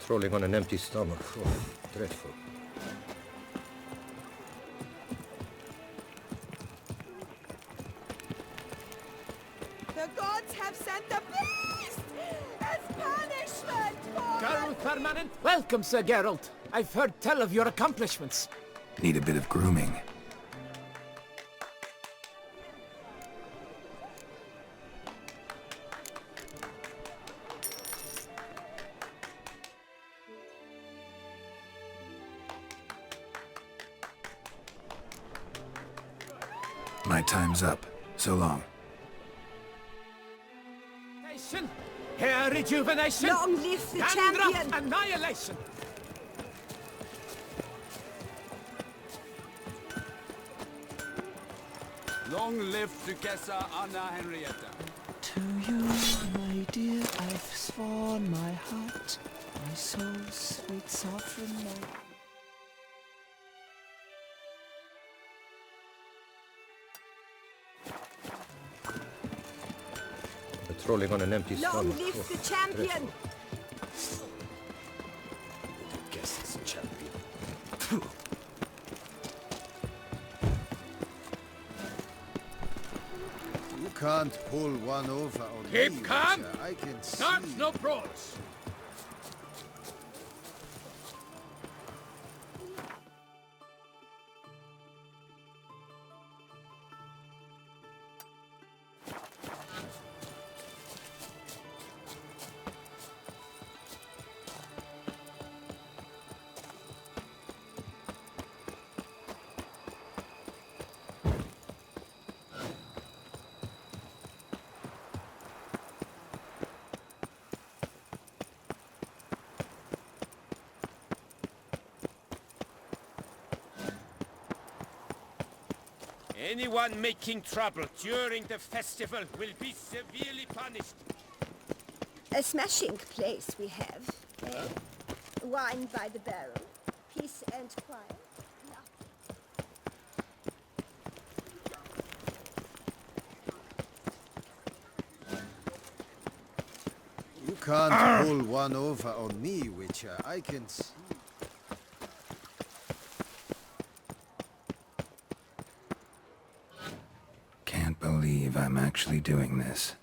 Patrolling on an empty stomach. Oh, dreadful. The gods have sent a beast as punishment for... Geralt Permanent, welcome, Sir Geralt. I've heard tell of your accomplishments. Need a bit of grooming. My time's up. So long. Hair rejuvenation. Long live the Dandruff champion! annihilation. Long live Duchessa Anna Henrietta. To you, my dear, I've sworn my heart, my soul's sweet sovereign love. Patrolling on an empty Long stomach. live Oh, the champion! dreadful. Guess it's a champion. You can't pull one over on Keep me, calm. Witcher. I can see. Start no brawls. Anyone making trouble during the festival will be severely punished. A smashing place we have, eh? Wine by the barrel, peace and quiet. You can't pull one over on me, Witcher. I can see. Can't believe I'm actually doing this.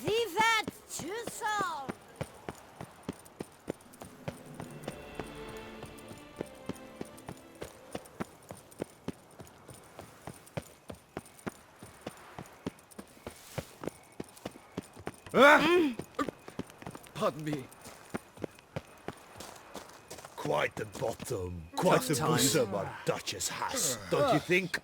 Vivat Toussaint! Pardon me. Quite the bottom, quite the bosom our Duchess has, don't you think?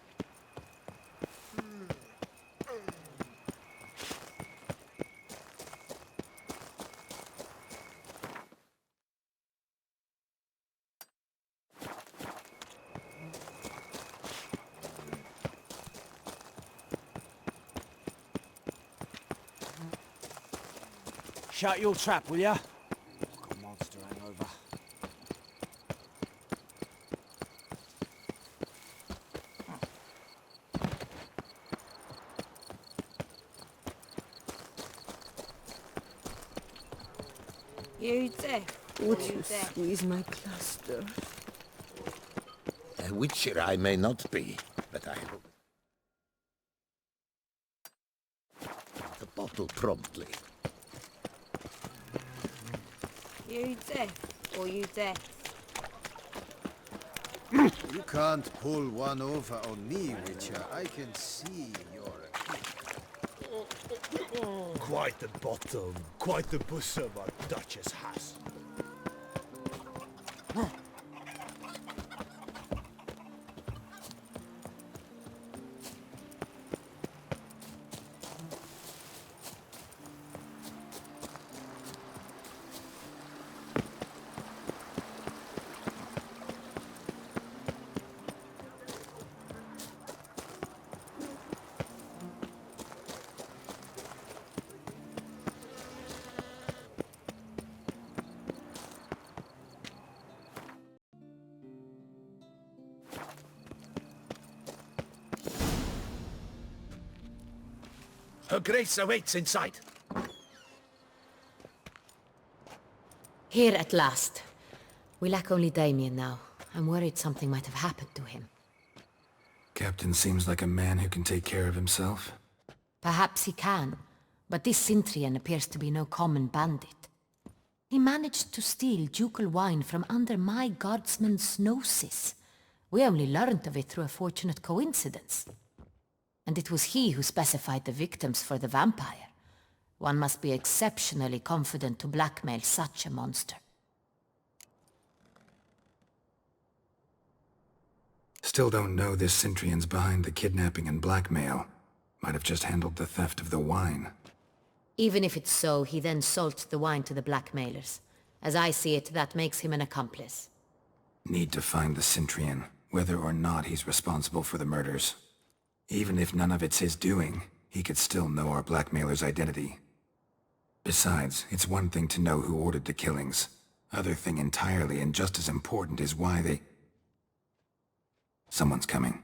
Shut your trap, will ya? Like a monster hangover. You there? Would you squeeze my cluster? A witcher I may not be, but I hope. The bottle promptly. You deaf or you deaf? You can't pull one over on me, Witcher. I can see you're a king. Quite the bottom, quite the bosom our Duchess has. Her Grace awaits inside. Here at last. We lack only Damien now. I'm worried something might have happened to him. Captain seems like a man who can take care of himself. Perhaps he can, but this Cintrian appears to be no common bandit. He managed to steal ducal wine from under my guardsman's noses. We only learned of it through a fortunate coincidence. And it was he who specified the victims for the vampire. One must be exceptionally confident to blackmail such a monster. Still don't know this Cintrian's behind the kidnapping and blackmail. Might have just handled the theft of the wine. Even if it's so, he then sold the wine to the blackmailers. As I see it, that makes him an accomplice. Need to find the Cintrian, whether or not he's responsible for the murders. Even if none of it's his doing, he could still know our blackmailer's identity. Besides, it's one thing to know who ordered the killings. Other thing entirely, and just as important, is why they... Someone's coming.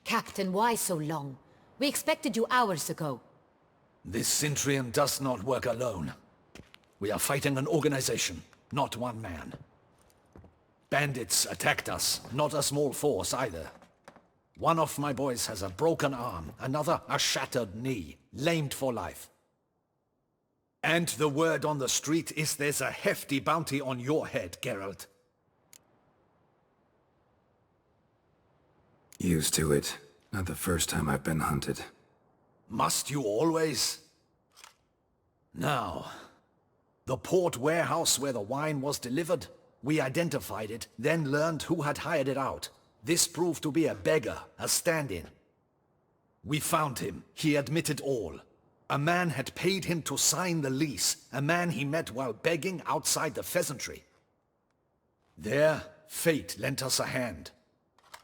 Captain, why so long? We expected you hours ago. This Cintrian does not work alone. We are fighting an organization, not one man. Bandits attacked us, not a small force either. One of my boys has a broken arm, another a shattered knee, lamed for life. And the word on the street is there's a hefty bounty on your head, Geralt. Used to it. Not the first time I've been hunted. Must you always? Now, the port warehouse where the wine was delivered, we identified it, then learned who had hired it out. This proved to be a beggar, a stand-in. We found him. He admitted all. A man had paid him to sign the lease, a man he met while begging outside the pheasantry. There, fate lent us a hand.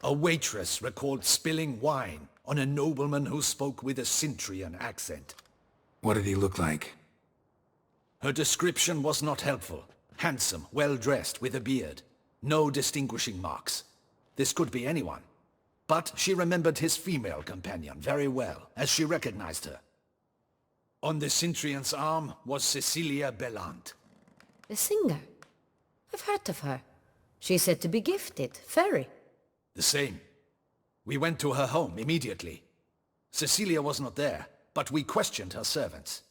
A waitress recalled spilling wine on a nobleman who spoke with a Cintrian accent. What did he look like? Her description was not helpful. Handsome, well-dressed, with a beard. No distinguishing marks. This could be anyone. But she remembered his female companion very well, as she recognized her. On the Cintrian's arm was Cecilia Bellant. The singer? I've heard of her. She's said to be gifted, very. The same. We went to her home immediately. Cecilia was not there, but we questioned her servants.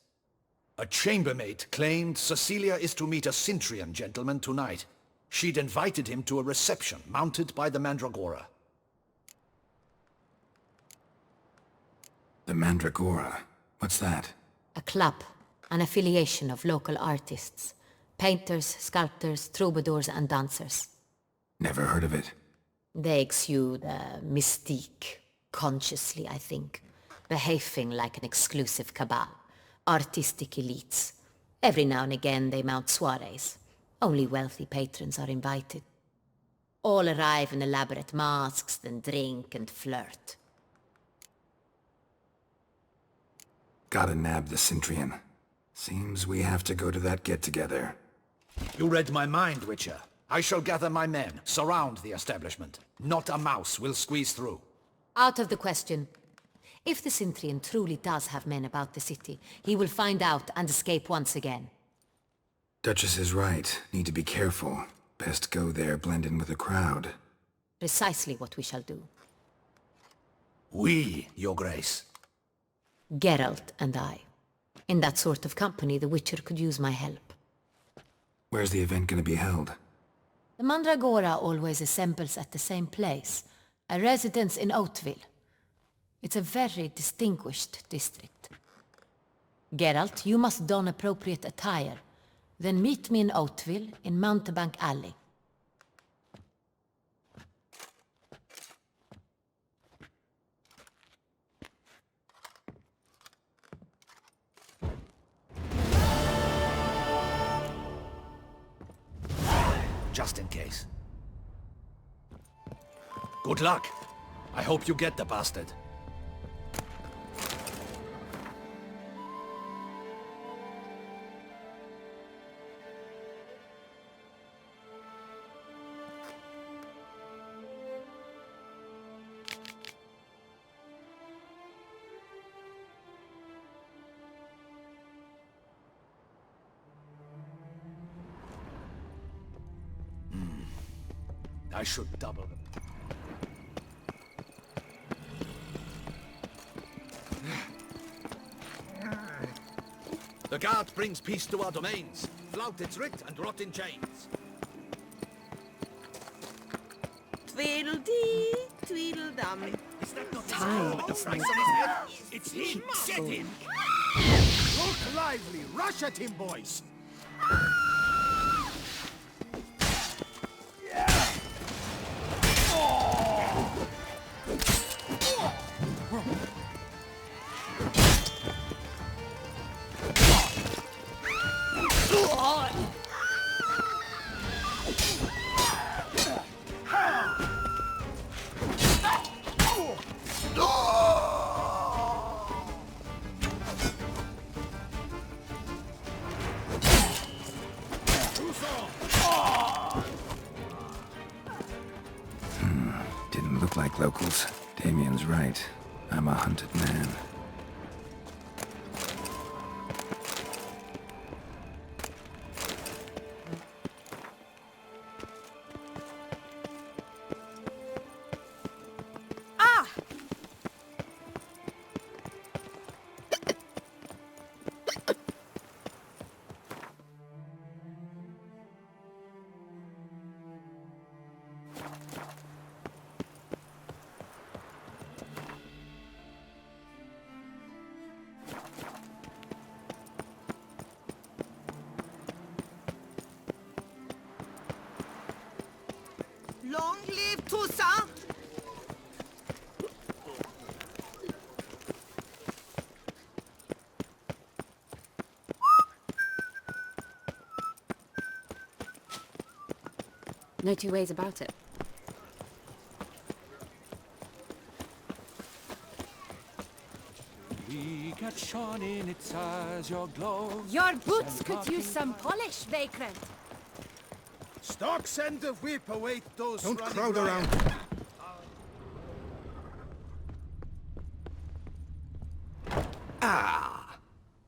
A chambermaid claimed Cecilia is to meet a Cintrian gentleman tonight. She'd invited him to a reception mounted by the Mandragora. The Mandragora? What's that? A club, an affiliation of local artists. Painters, sculptors, troubadours and dancers. Never heard of it. They exude mystique, consciously, I think. Behaving like an exclusive cabal. Artistic elites. Every now and again they mount soirees. Only wealthy patrons are invited. All arrive in elaborate masks, then drink and flirt. Gotta nab the Cintrian. Seems we have to go to that get-together. You read my mind, Witcher. I shall gather my men, surround the establishment. Not a mouse will squeeze through. Out of the question. If the Cintrian truly does have men about the city, he will find out and escape once again. Duchess is right. Need to be careful. Best go there, blend in with the crowd. Precisely what we shall do. We, Your Grace. Geralt and I. In that sort of company, the Witcher could use my help. Where's the event gonna be held? The Mandragora always assembles at the same place, a residence in Oatville. It's a very distinguished district. Geralt, you must don appropriate attire. Then meet me in Oatville, in Mountebank Alley. Just in case. Good luck. I hope you get the bastard. I should double them. The guard brings peace to our domains. Flout its writ and rot in chains. Tweedledee, tweedledum. Is that not Time with the is price no on his head? It's him! Get him! Look lively! Rush at him, boys! Didn't look like locals. Damien's right. I'm a hunted man. Ah! Long live Toussaint! No two ways about it. We get shone in its eyes, your gloves. Your boots could use some polish, vagrant. Stock send the whip await those Don't running crowd riot. around. Ah!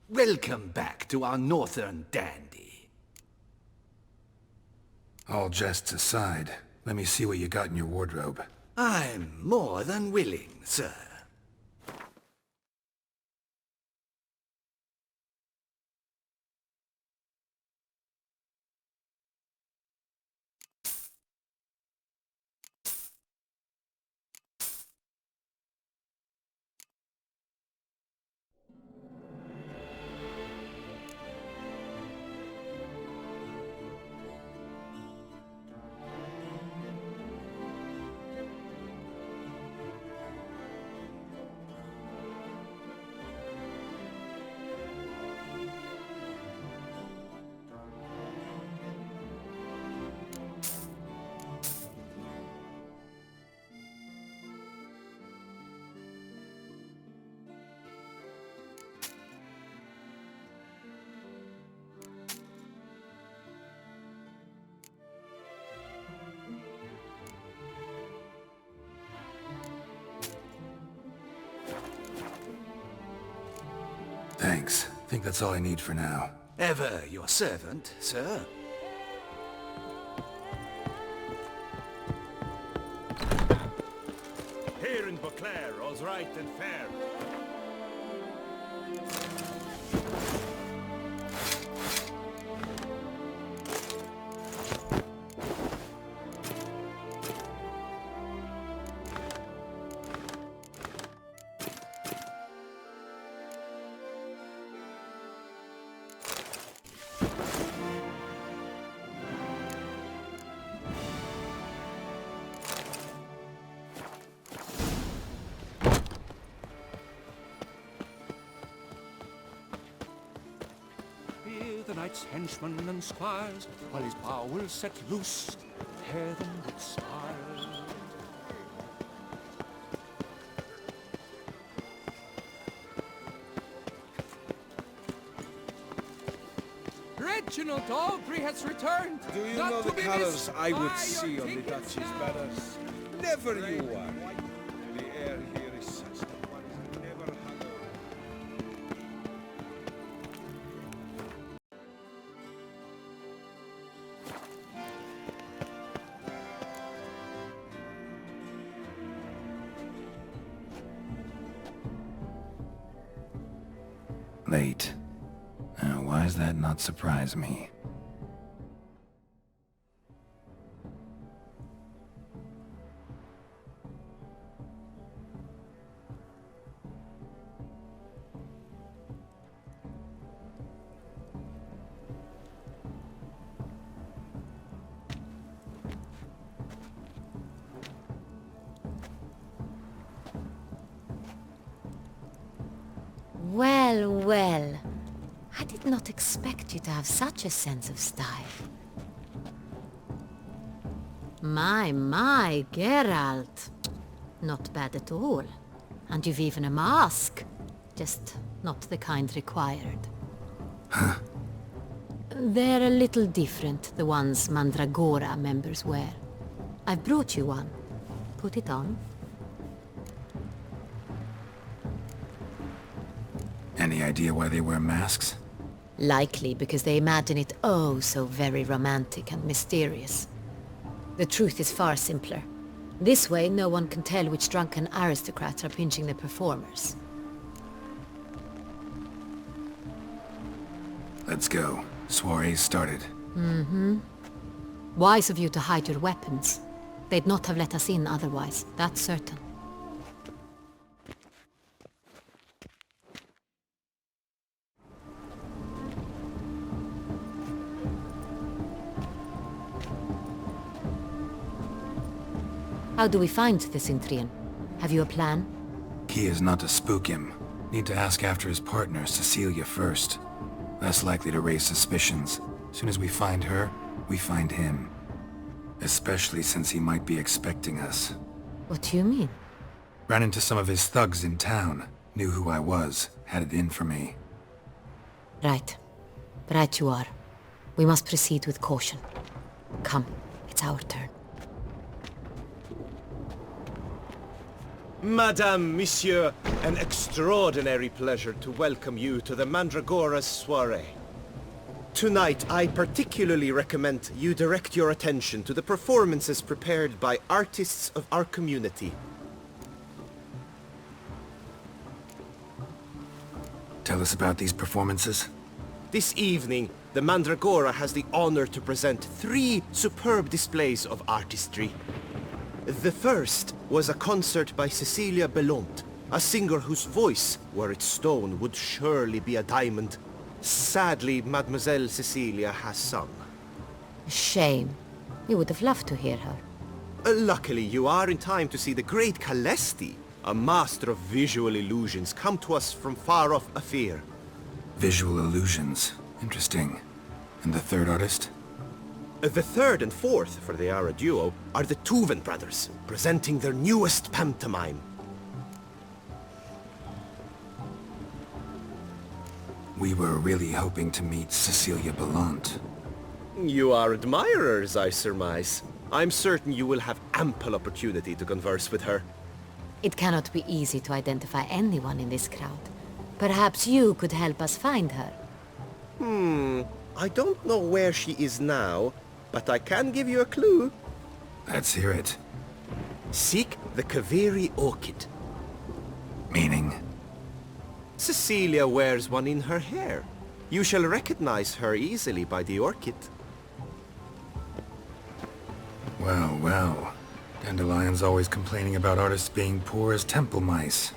Welcome back to our northern dandy. All jests aside, let me see what you got in your wardrobe. I'm more than willing, sir. Thanks. Think that's all I need for now. Ever your servant, sir. Here in Beauclair, all's right and fair. The knight's henchmen and squires, while his bowels set loose, tear them with stars. Reginald Aubrey has returned. Do you not know to the be colors missed I by would your see on the king and Duchy's sire. banners? Never you are. The air here is such that one is never hungover. Late. Why does that not surprise me? Well, well. I did not expect you to have such a sense of style. My, Geralt. Not bad at all. And you've even a mask. Just not the kind required. Huh? They're a little different, the ones Mandragora members wear. I've brought you one. Put it on. Any idea why they wear masks? Likely because they imagine it oh so very romantic and mysterious. The truth is far simpler. This way no one can tell which drunken aristocrats are pinching the performers. Let's go. Soiree's started. Mm-hmm. Wise of you to hide your weapons. They'd not have let us in otherwise, that's certain. How do we find the Cintrian? Have you a plan? Key is not to spook him. Need to ask after his partner, Cecilia, first. Less likely to raise suspicions. Soon as we find her, we find him. Especially since he might be expecting us. What do you mean? Ran into some of his thugs in town. Knew who I was. Had it in for me. Right. Right you are. We must proceed with caution. Come, it's our turn. Madame, Monsieur, an extraordinary pleasure to welcome you to the Mandragora's soiree. Tonight, I particularly recommend you direct your attention to the performances prepared by artists of our community. Tell us about these performances. This evening, the Mandragora has the honor to present 3 superb displays of artistry. The first was a concert by Cecilia Belont, a singer whose voice, were it stone, would surely be a diamond. Sadly, Mademoiselle Cecilia has sung. Shame. You would have loved to hear her. Luckily, you are in time to see the great Calesti, a master of visual illusions, come to us from far off Afir. Visual illusions. Interesting. And the third artist? The third and fourth, for they are a duo, are the Tuven brothers, presenting their newest pantomime. We were really hoping to meet Cecilia Belont. You are admirers, I surmise. I'm certain you will have ample opportunity to converse with her. It cannot be easy to identify anyone in this crowd. Perhaps you could help us find her. I don't know where she is now, but I can give you a clue. Let's hear it. Seek the Kaveri orchid. Meaning? Cecilia wears one in her hair. You shall recognize her easily by the orchid. Well, well. Dandelion's always complaining about artists being poor as temple mice.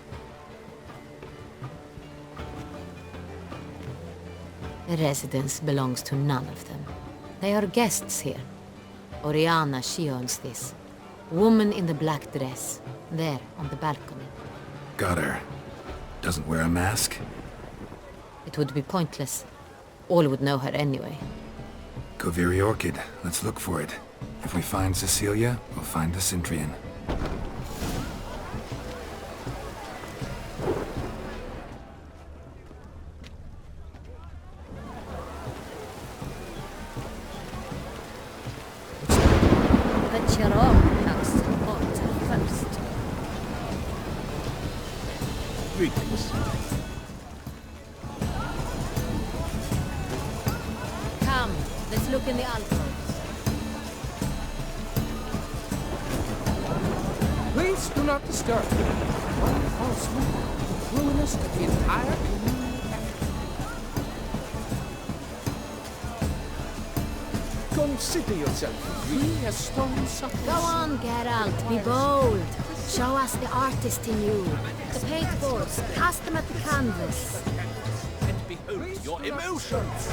The residence belongs to none of them. They are guests here. Oriana, she owns this. Woman in the black dress. There, on the balcony. Got her. Doesn't wear a mask? It would be pointless. All would know her anyway. Kaveri Orchid. Let's look for it. If we find Cecilia, we'll find the Cintrian. But your own house and water first. Greetings. Come, let's look in the alcoves. Please do not disturb. One false move will ruin us to the entire community. Consider yourself free as stone suckers. Go on, Geralt, be bold. Show us the artist in you. The paintballs, cast them at the canvas. And behold your emotions.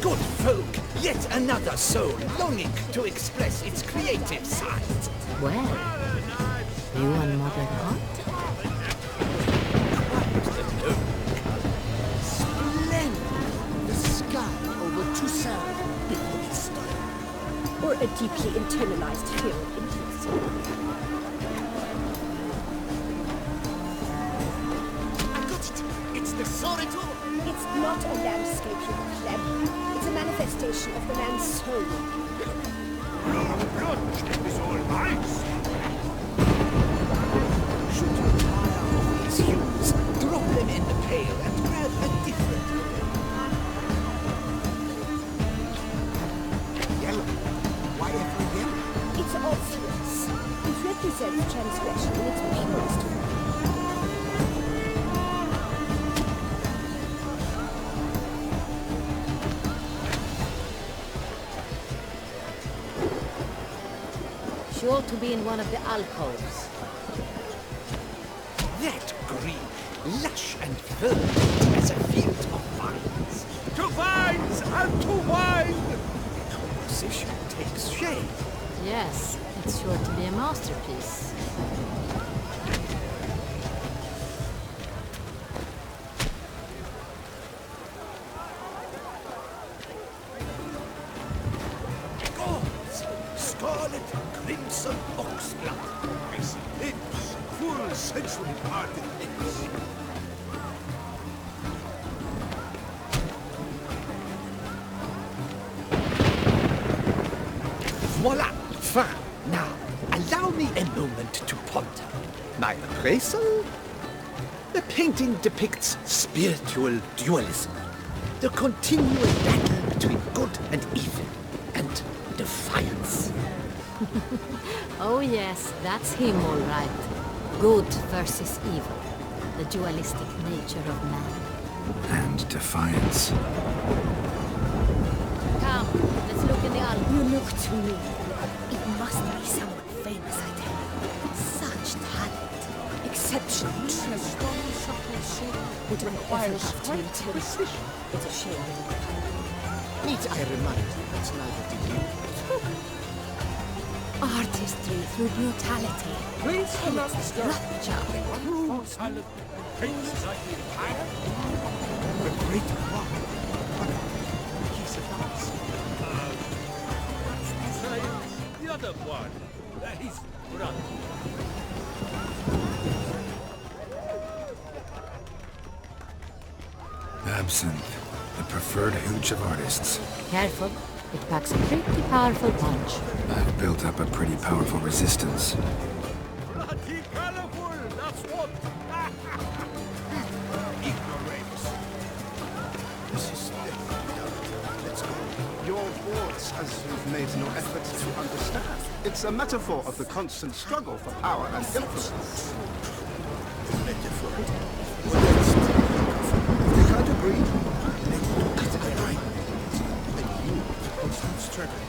Good folk, yet another soul longing to express its creative side. Well, you and modern art? Splendid! The sky over Toussaint. Or a deeply internalized fear of intimacy. I got it! It's the Sorito! It's not a landscape, you Clem. It's a manifestation of the man's soul. Blood is all mine. Should you tire of these hues, drop them in the pail and grab a different color. Yellow. Why every yellow? It's obvious. It represents transgression in its purest form. Sure to be in one of the alcoves. That green, lush and verdant as a field of vines. To vines and to wine! Composition takes shape. Yes, it's sure to be a masterpiece. Gods, scarlet and crimson oxblood. Icy lips, full sensually parted lips. Voila! Fine. Now, allow me a moment to ponder. My appraisal? The painting depicts spiritual dualism. The continual battle between good and evil. And defiance. Oh yes, that's him all right. Good versus evil. The dualistic nature of man. And defiance. Come, let's look in the alcove. You look to me. It must be someone famous, I tell you. Such talent. Exceptional. Would require precision. It's a shame. Need I remind you that's neither did you. Artistry through brutality. Please do not disturb. Rupture. True talent paints like the fire. The great rock. He's a dance. The other one. His brother. Absinthe, the preferred hooch of artists. Careful, it packs a pretty powerful punch. I've built up a pretty powerful resistance. Bloody colorful, that's what. Ignoramus. This is let's go. Your words, as you've made no effort to understand. It's a metaphor of the constant struggle for power and influence. Metaphor. We can't agree. Let's agree. And you, constant struggle.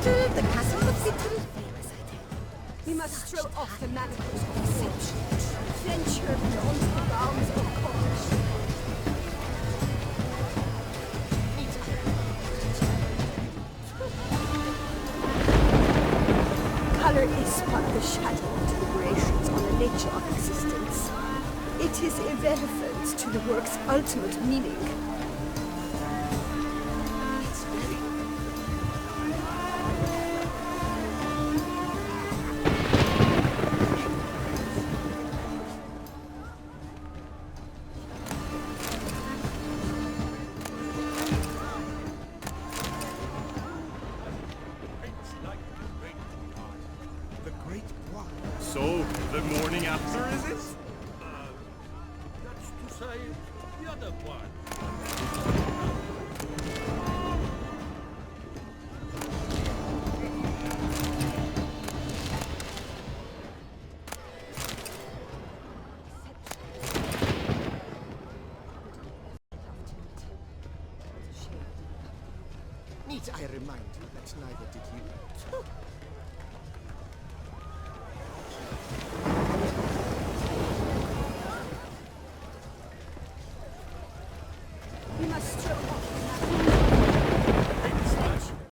The castle of Cintra. We must throw off the manacles of deception. Venture beyond the bounds of caution. Color is but the shadow of deliberations on the nature of existence. It is irrelevant to the work's ultimate meaning. The morning after, is it? That's to say, the other one. Need I remind you that neither did you?